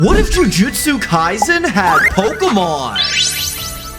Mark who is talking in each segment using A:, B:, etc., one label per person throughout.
A: What if Jujutsu Kaisen had Pokémon?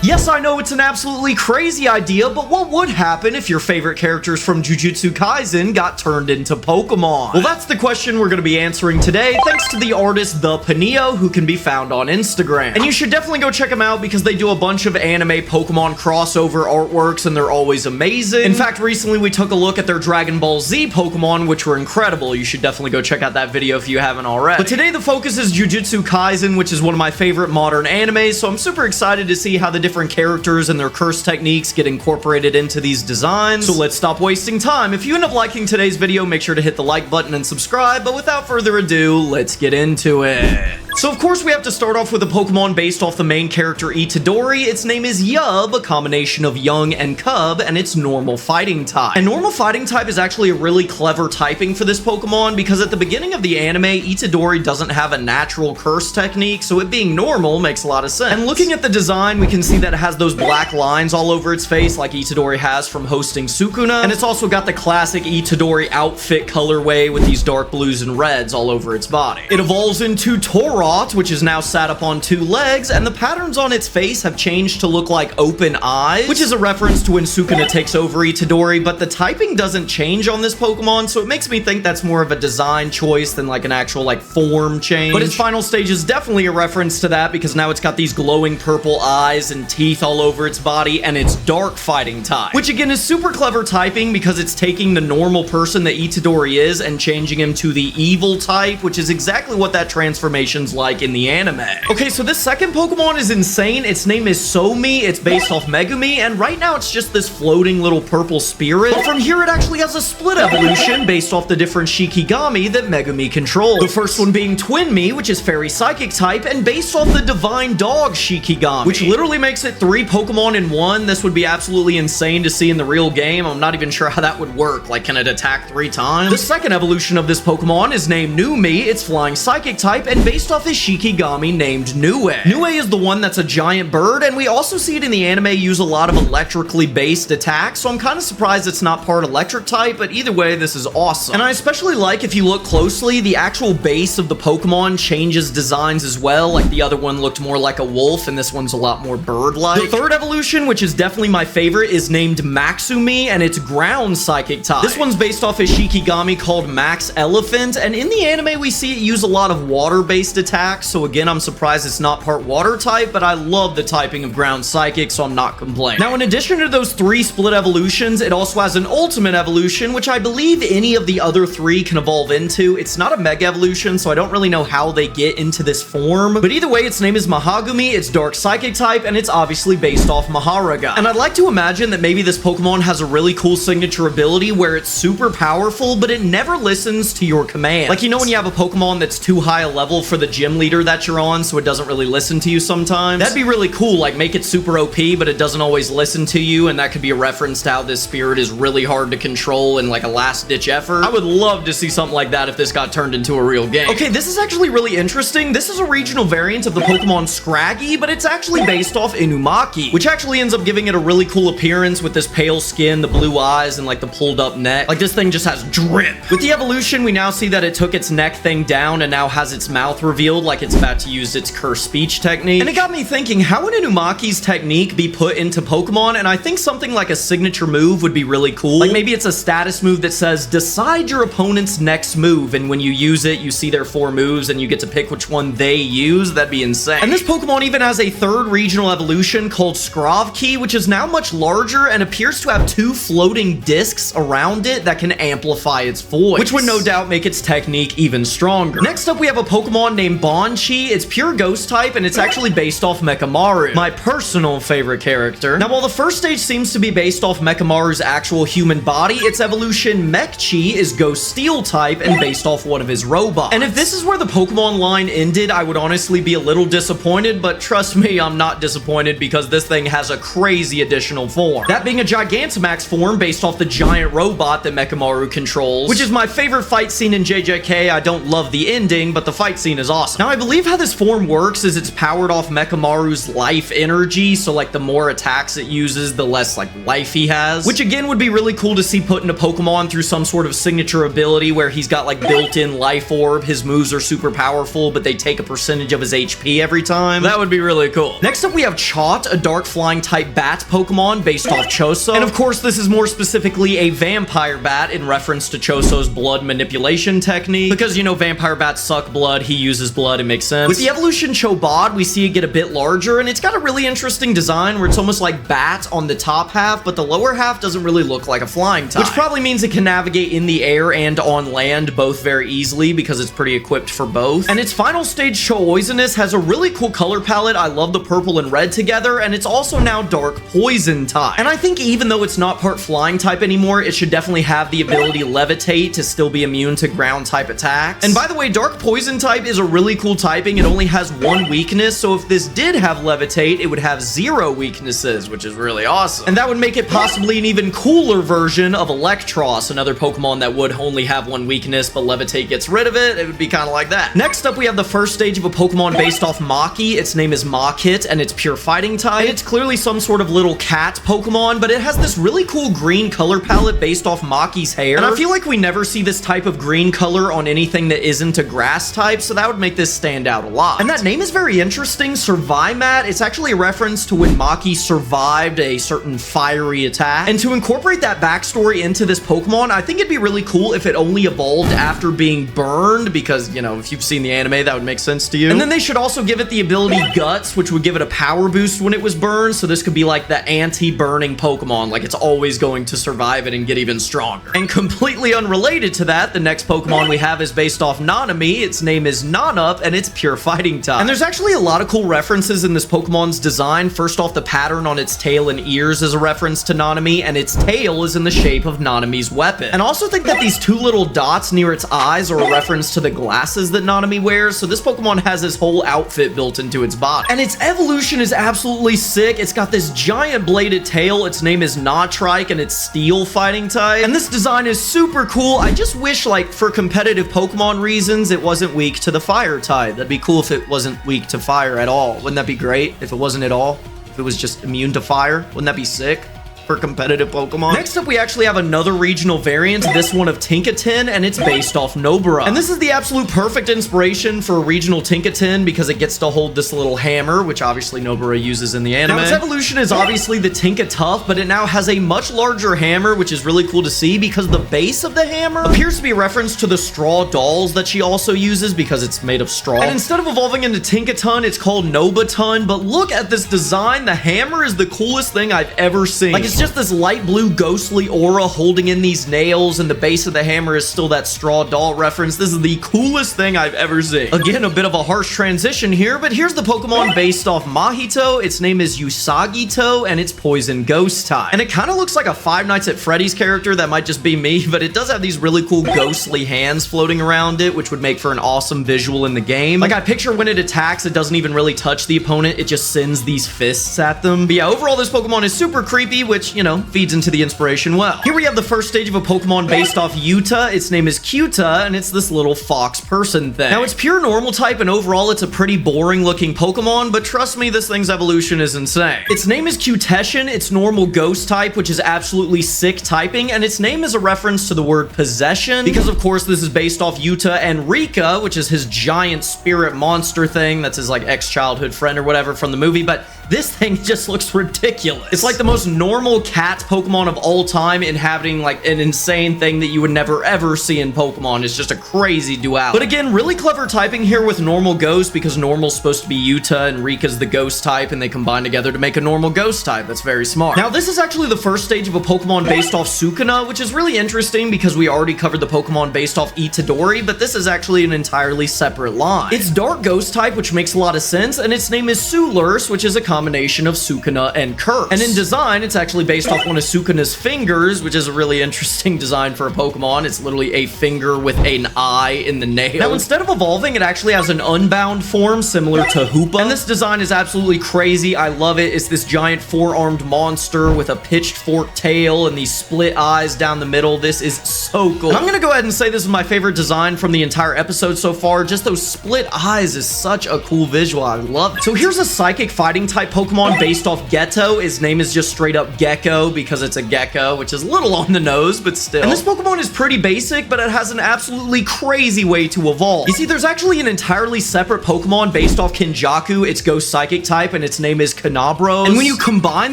A: Yes, I know it's an absolutely crazy idea, but what would happen if your favorite characters from Jujutsu Kaisen got turned into Pokemon? Well, that's the question we're going to be answering today, thanks to the artist ThePanio, who can be found on Instagram. And you should definitely go check them out because they do a bunch of anime Pokemon crossover artworks, and they're always amazing. In fact, recently we took a look at their Dragon Ball Z Pokemon, which were incredible. You should definitely go check out that video if you haven't already. But today the focus is Jujutsu Kaisen, which is one of my favorite modern animes, so I'm super excited to see how the different characters and their curse techniques get incorporated into these designs. So let's stop wasting time. If you end up liking today's video, make sure to hit the like button and subscribe, but without further ado, let's get into it. So of course we have to start off with a Pokemon based off the main character Itadori. Its name is Yub, a combination of young and cub, and it's normal fighting type. And normal fighting type is actually a really clever typing for this Pokemon because at the beginning of the anime, Itadori doesn't have a natural curse technique, so it being normal makes a lot of sense. And looking at the design, we can see that it has those black lines all over its face like Itadori has from hosting Sukuna, and it's also got the classic Itadori outfit colorway with these dark blues and reds all over its body. It evolves into Torot, which is now sat up on 2 legs, and the patterns on its face have changed to look like open eyes, which is a reference to when Sukuna takes over Itadori, but the typing doesn't change on this Pokemon, so it makes me think that's more of a design choice than like an actual like form change. But its final stage is definitely a reference to that because now it's got these glowing purple eyes and teeth all over its body, and it's dark fighting type, which again is super clever typing because it's taking the normal person that Itadori is and changing him to the evil type, which is exactly what that transformation's like in the anime. Okay, so this second Pokemon is insane. Its name is Somi. It's based off Megumi, and right now it's just this floating little purple spirit. But from here, it actually has a split evolution based off the different Shikigami that Megumi controls. The first one being Twin Me, which is fairy psychic type, and based off the divine dog Shikigami, which literally makes it 3 Pokemon in one. This would be absolutely insane to see in the real game. I'm not even sure how that would work. Like, can it attack 3 times? The second evolution of this Pokemon is named Numi. It's flying psychic type and based off his Shikigami named Nue. Nue is the one that's a giant bird, and we also see it in the anime use a lot of electrically based attacks, so I'm kind of surprised it's not part electric type, but either way, this is awesome. And I especially like, if you look closely, the actual base of the Pokemon changes designs as well. Like the other one looked more like a wolf, and this one's a lot more bird-like. The third evolution, which is definitely my favorite, is named Maxumi, and it's ground psychic type. This one's based off a Shikigami called Max Elephant, and in the anime we see it use a lot of water-based attacks, so again, I'm surprised it's not part water type, but I love the typing of ground psychic, so I'm not complaining. Now, in addition to those 3 split evolutions, it also has an ultimate evolution, which I believe any of the other 3 can evolve into. It's not a mega evolution, so I don't really know how they get into this form, but either way, its name is Mahagumi, it's dark psychic type, and it's obviously based off Maharaga. And I'd like to imagine that maybe this Pokemon has a really cool signature ability where it's super powerful, but it never listens to your command. Like, you know when you have a Pokemon that's too high a level for the gym leader that you're on, so it doesn't really listen to you sometimes? That'd be really cool, like make it super OP, but it doesn't always listen to you, and that could be a reference to how this spirit is really hard to control in like a last-ditch effort. I would love to see something like that if this got turned into a real game. Okay, this is actually really interesting. This is a regional variant of the Pokemon Scraggy, but it's actually based off Inumaki, which actually ends up giving it a really cool appearance with this pale skin, the blue eyes, and like the pulled up neck. Like this thing just has drip. With the evolution, we now see that it took its neck thing down and now has its mouth revealed like it's about to use its curse speech technique. And it got me thinking, how would Inumaki's technique be put into Pokemon? And I think something like a signature move would be really cool. Like maybe it's a status move that says, decide your opponent's next move, and when you use it, you see their 4 moves and you get to pick which one they use. That'd be insane. And this Pokemon even has a 3rd regional evolution called Skravki, which is now much larger and appears to have 2 floating discs around it that can amplify its voice, which would no doubt make its technique even stronger. Next up, we have a Pokemon named Bonchi. It's pure ghost type, and it's actually based off Mechamaru, my personal favorite character. Now, while the first stage seems to be based off Mechamaru's actual human body, its evolution Mechchi is ghost steel type and based off one of his robots. And if this is where the Pokemon line ended, I would honestly be a little disappointed, but trust me, I'm not disappointed because this thing has a crazy additional form. That being a Gigantamax form based off the giant robot that Mechamaru controls, which is my favorite fight scene in JJK. I don't love the ending, but the fight scene is awesome. awesome. Now, I believe how this form works is it's powered off Mechamaru's life energy, so like the more attacks it uses, the less like life he has, which again would be really cool to see put into Pokemon through some sort of signature ability where he's got like built-in life orb. His moves are super powerful, but they take a percentage of his HP every time. That would be really cool. Next up, we have Chot, a dark flying type bat Pokemon based off Choso. And of course, this is more specifically a vampire bat in reference to Choso's blood manipulation technique, because, you know, vampire bats suck blood, he uses blood, it makes sense. With the evolution Chobod, we see it get a bit larger, and it's got a really interesting design where it's almost like bat on the top half, but the lower half doesn't really look like a flying type, which probably means it can navigate in the air and on land both very easily because it's pretty equipped for both. And its final stage Choisiness has a really cool color palette. I love the purple and red together, and it's also now dark poison type. And I think even though it's not part flying type anymore, it should definitely have the ability levitate to still be immune to ground type attacks. And by the way, dark poison type is a really cool typing. It only has one weakness, so if this did have levitate, it would have 0 weaknesses, which is really awesome. And that would make it possibly an even cooler version of Electros, another Pokemon that would only have one weakness, but levitate gets rid of it. It would be kind of like that. Next up, we have the first stage of a Pokemon based off Maki. Its name is Machit, and it's pure fighting type. And it's clearly some sort of little cat Pokemon, but it has this really cool green color palette based off Maki's hair. And I feel like we never see this type of green color on anything that isn't a grass type, so that would make this stand out a lot. And that name is very interesting, Survimat. It's actually a reference to when Maki survived a certain fiery attack. And to incorporate that backstory into this Pokemon, I think it'd be really cool if it only evolved after being burned, because, you know, if you've seen the anime, that would make sense to you. And then they should also give it the ability Guts, which would give it a power boost when it was burned, so this could be like the anti-burning Pokemon, like it's always going to survive it and get even stronger. And completely unrelated to that, the next Pokemon we have is based off Nanami. Its name is Nanup, and it's pure fighting type. And there's actually a lot of cool references in this Pokemon's design. First off, the pattern on its tail and ears is a reference to Nanami, and its tail is in the shape of Nanami's weapon. And I also think that these two little dots near its eyes are a reference to the glasses that Nanami wears, so this Pokemon has his whole outfit built into its body. And its evolution is absolutely sick. It's got this giant bladed tail. Its name is Notrike, and it's steel fighting type. And this design is super cool. I just wish, like, for competitive Pokemon reasons, it wasn't weak to the fire type. That'd be cool if it wasn't weak to fire at all. Wouldn't that be great if it wasn't at all? If it was just immune to fire? Wouldn't that be sick? For competitive Pokemon. Next up, we actually have another regional variant, this one of Tinkaton, and it's based off Nobara. And this is the absolute perfect inspiration for a regional Tinkaton because it gets to hold this little hammer, which obviously Nobara uses in the anime. Now, its evolution is obviously the Tinkatuff, but it now has a much larger hammer, which is really cool to see because the base of the hammer appears to be a reference to the straw dolls that she also uses because it's made of straw. And instead of evolving into Tinkaton, it's called Nobaton, but look at this design. The hammer is the coolest thing I've ever seen. Like, it's just this light blue ghostly aura holding in these nails, and the base of the hammer is still that straw doll reference. This is the coolest thing I've ever seen. Again, a bit of a harsh transition here, but here's the Pokemon based off Mahito. Its name is Usagito, and it's poison ghost type. And it kind of looks like a Five Nights at Freddy's character. That might just be me, but it does have these really cool ghostly hands floating around it, which would make for an awesome visual in the game. Like, I picture when it attacks, it doesn't even really touch the opponent. It just sends these fists at them. But yeah, overall, this Pokemon is super creepy, which, you know, feeds into the inspiration well. Here we have the first stage of a Pokemon based off Yuta. Its name is Cuta, and it's this little fox person thing. Now, it's pure normal type, and overall, it's a pretty boring looking Pokemon, but trust me, this thing's evolution is insane. Its name is Cutession. It's normal ghost type, which is absolutely sick typing, and its name is a reference to the word possession, because of course, this is based off Yuta and Rika, which is his giant spirit monster thing. That's his like ex-childhood friend or whatever from the movie, but this thing just looks ridiculous. It's like the most normal cat Pokemon of all time, inhabiting like an insane thing that you would never ever see in Pokemon. It's just a crazy duality. But again, really clever typing here with normal ghost, because normal's supposed to be Yuta and Rika's the ghost type, and they combine together to make a normal ghost type. That's very smart. Now, this is actually the first stage of a Pokemon based off Sukuna, which is really interesting because we already covered the Pokemon based off Itadori, but this is actually an entirely separate line. It's dark ghost type, which makes a lot of sense, and its name is Sulurs, which is a combination of Sukuna and Curse. And in design, it's actually actually based off one of Sukuna's fingers, which is a really interesting design for a Pokemon. It's literally a finger with an eye in the nail. Now, instead of evolving, it actually has an Unbound form similar to Hoopa. And this design is absolutely crazy. I love it. It's this giant four-armed monster with a pitched forked tail and these split eyes down the middle. This is so cool. And I'm gonna go ahead and say this is my favorite design from the entire episode so far. Just those split eyes is such a cool visual. I love it. So here's a psychic fighting type Pokemon based off Geto. His name is just straight up Gecko because it's a gecko, which is a little on the nose, but still. And this Pokemon is pretty basic, but it has an absolutely crazy way to evolve. You see, there's actually an entirely separate Pokemon based off Kenjaku. It's Ghost Psychic type, and its name is Canabros. And when you combine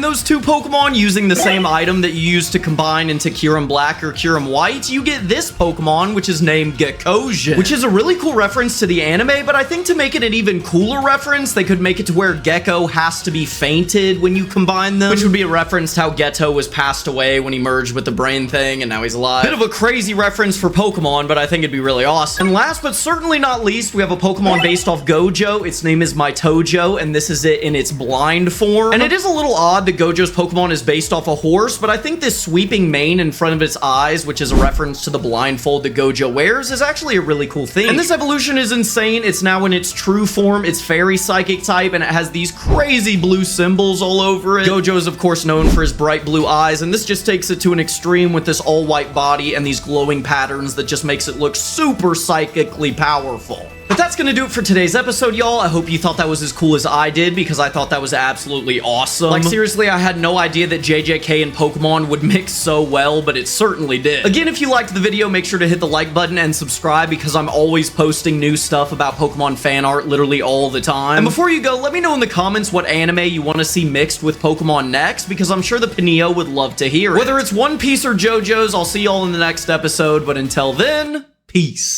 A: those two Pokemon using the same item that you used to combine into Kyurem Black or Kyurem White, you get this Pokemon, which is named Gekojin, which is a really cool reference to the anime, but I think to make it an even cooler reference, they could make it to where Gecko has to be fainted when you combine them, which would be a reference to how Geto was passed away when he merged with the brain thing, and now he's alive. Bit of a crazy reference for Pokemon, but I think it'd be really awesome. And last but certainly not least, we have a Pokemon based off Gojo. Its name is Mitojo, and this is it in its blind form. And it is a little odd that Gojo's Pokemon is based off a horse, but I think this sweeping mane in front of its eyes, which is a reference to the blindfold that Gojo wears, is actually a really cool thing. And this evolution is insane. It's now in its true form. It's fairy psychic type, and it has these crazy blue symbols all over it. Gojo is, of course, known for his bright blue eyes, and this just takes it to an extreme with this all-white body and these glowing patterns that just makes it look super psychically powerful. But that's gonna do it for today's episode, y'all. I hope you thought that was as cool as I did, because I thought that was absolutely awesome. Like, seriously, I had no idea that JJK and Pokemon would mix so well, but it certainly did. Again, if you liked the video, make sure to hit the like button and subscribe, because I'm always posting new stuff about Pokemon fan art literally all the time. And before you go, let me know in the comments what anime you want to see mixed with Pokemon next, because I'm sure ThePanio would love to hear it. Whether it's One Piece or JoJo's, I'll see y'all in the next episode, but until then, peace.